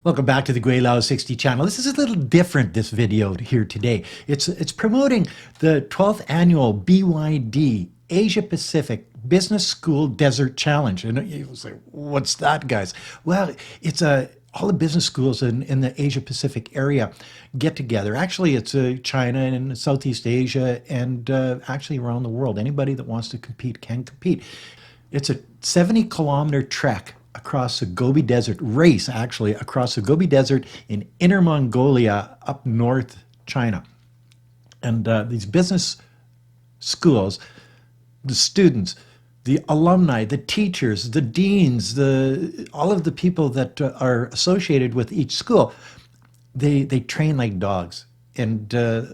Welcome back to the Gweilo 60 channel. This is a little different, this video here today. It's promoting the 12th annual BYD Asia Pacific Business School Desert Challenge. And you was like, what's that, guys? Well, it's all the business schools in the Asia Pacific area get together. Actually, it's China and Southeast Asia and actually around the world. Anybody that wants to compete can compete. It's a 70-kilometer trek across the Gobi Desert, race actually, across the Gobi Desert in Inner Mongolia up north China. And these business schools, the students, the alumni, the teachers, the deans, all of the people that are associated with each school, they train like dogs and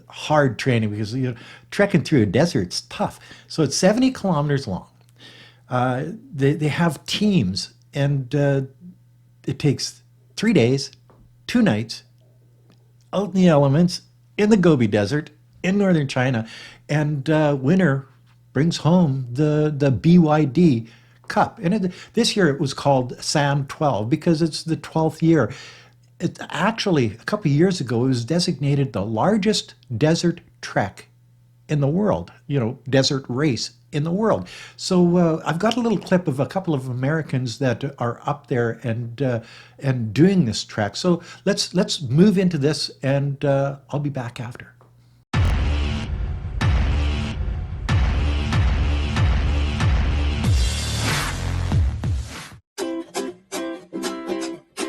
hard training because trekking through a desert's tough. So it's 70 kilometers long. They have teams, and it takes 3 days, 2 nights, out in the elements, in the Gobi Desert, in northern China, and winner brings home the BYD Cup. And this year it was called SAM 12 because it's the 12th year. It actually, a couple of years ago, it was designated the largest desert trek in the world, desert race in the world. So I've got a little clip of a couple of Americans that are up there and doing this trek. So let's move into this, and I'll be back after.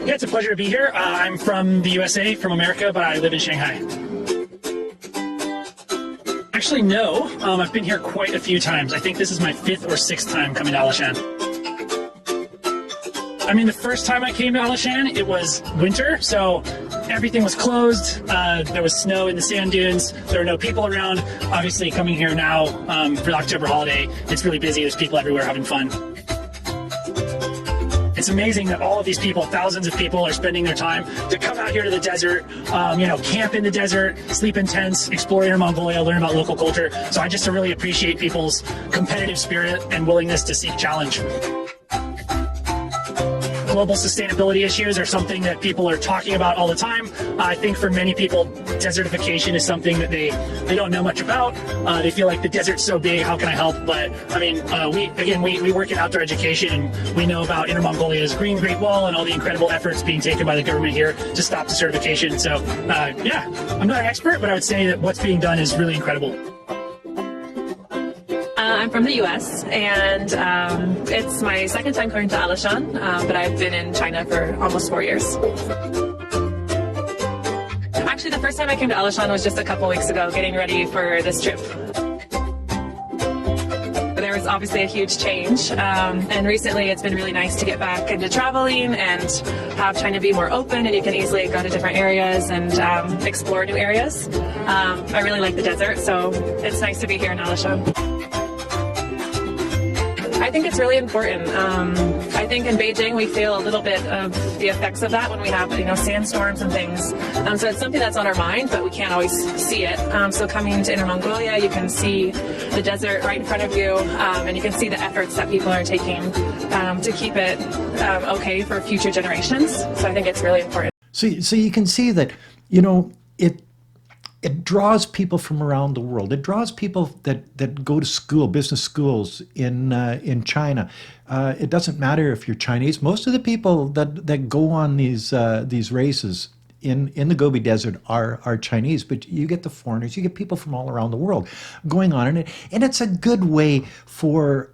Yeah, it's a pleasure to be here. I'm from the USA, from America, but I live in Shanghai. Actually, no. I've been here quite a few times. I think this is my 5th or 6th time coming to Alxa. I mean, the first time I came to Alxa, it was winter, so everything was closed. There was snow in the sand dunes. There were no people around. Obviously, coming here now for the October holiday, it's really busy. There's people everywhere having fun. It's amazing that all of these people, thousands of people, are spending their time to come out here to the desert, camp in the desert, sleep in tents, explore Inner Mongolia, learn about local culture. So I just really appreciate people's competitive spirit and willingness to seek challenge. Global sustainability issues are something that people are talking about all the time. I think for many people, desertification is something that they don't know much about. They feel like the desert's so big, how can I help? But I mean, we work in outdoor education, and we know about Inner Mongolia's Green Great Wall and all the incredible efforts being taken by the government here to stop desertification. So yeah, I'm not an expert, but I would say that what's being done is really incredible. I'm from the US, and it's my 2nd time coming to Alishan, but I've been in China for almost 4 years. Actually, the first time I came to Alishan was just a couple weeks ago, getting ready for this trip. There was obviously a huge change, and recently it's been really nice to get back into traveling and have China be more open, and you can easily go to different areas and explore new areas. I really like the desert, so it's nice to be here in Alishan. I think it's really important. I think in Beijing we feel a little bit of the effects of that when we have sandstorms and things. So it's something that's on our mind, but we can't always see it. So coming to Inner Mongolia, you can see the desert right in front of you, and you can see the efforts that people are taking to keep it okay for future generations. So I think it's really important. So you can see that it draws people from around the world. It draws people that go to school, business schools in China. It doesn't matter if you're Chinese. Most of the people that go on these races in the Gobi Desert are Chinese, but you get the foreigners, you get people from all around the world going on, and it's a good way for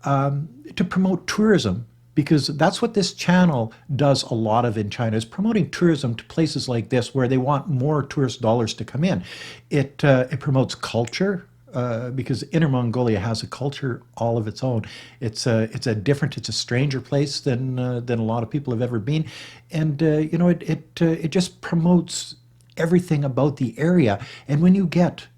to promote tourism. Because that's what this channel does a lot of in China, is promoting tourism to places like this where they want more tourist dollars to come in. It promotes culture, because Inner Mongolia has a culture all of its own. It's a stranger place than a lot of people have ever been, and it just promotes everything about the area. And when you get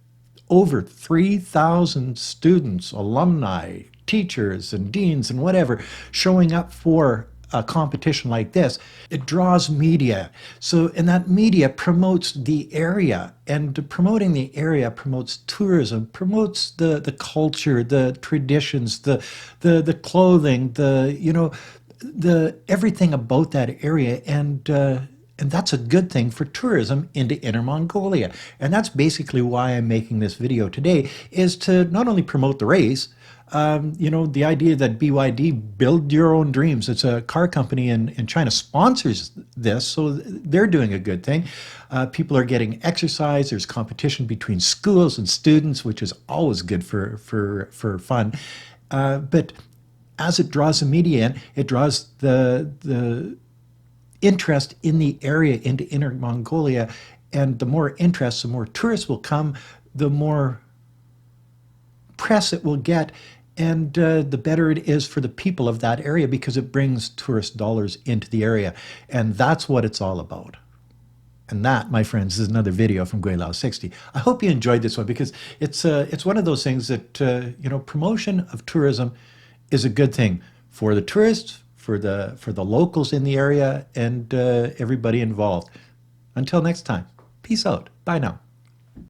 over 3,000 students, alumni, teachers and deans and whatever showing up for a competition like this, it draws media. So, and that media promotes the area, and promoting the area promotes tourism, promotes the culture, the traditions, the clothing, the everything about that area. And And that's a good thing for tourism into Inner Mongolia. And that's basically why I'm making this video today, is to not only promote the race, you know, the idea that BYD, Build Your Own Dreams, it's a car company in China, sponsors this, so they're doing a good thing. People are getting exercise. There's competition between schools and students, which is always good for fun. But as it draws the media in, it draws the interest in the area into Inner Mongolia, and the more interest, the more tourists will come, the more press it will get, and the better it is for the people of that area, because it brings tourist dollars into the area. And that's what it's all about. And that, my friends, is another video from Gweilo 60. I hope you enjoyed this one, because it's one of those things that, you know, promotion of tourism is a good thing for the tourists, for the locals in the area, and everybody involved. Until next time, peace out. Bye now.